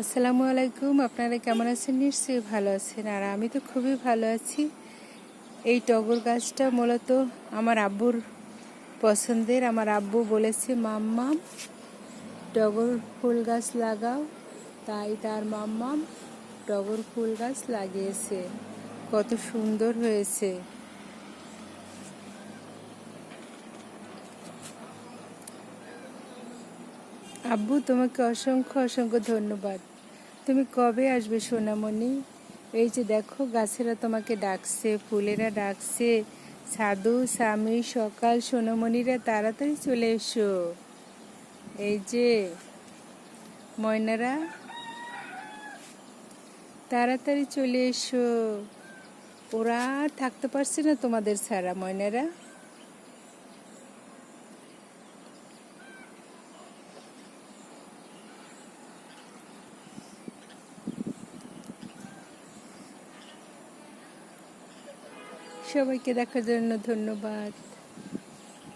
আসসালামু আলাইকুম। আপনারা কেমন আছেন? নিশ্চয়ই ভালো আছেন। আর আমি তো খুবই ভালো আছি। এই টগর গাছটা মূলত আমার আব্বুর পছন্দের। আমার আব্বু বলেছে, মাম্মাম টগর ফুল গাছ লাগাও, তাই তার মাম্মাম টগর ফুল গাছ লাগিয়েছে। কত সুন্দর হয়েছে। আব্বু, তোমাকে অসংখ্য অসংখ্য ধন্যবাদ। তুমি কবে আসবে সোনামণি? এই যে দেখো, গাছেরা তোমাকে ডাকছে, ফুলেরা ডাকছে। সাধু স্বামী সকাল, সোনামণিরা তাড়াতাড়ি চলে এসো। এই যে ময়নারা, তাড়াতাড়ি চলে এসো। ওরা আর থাকতে পারছে না তোমাদের ছাড়া। ময়নারা, সবাইকে দেখার জন্য ধন্যবাদ।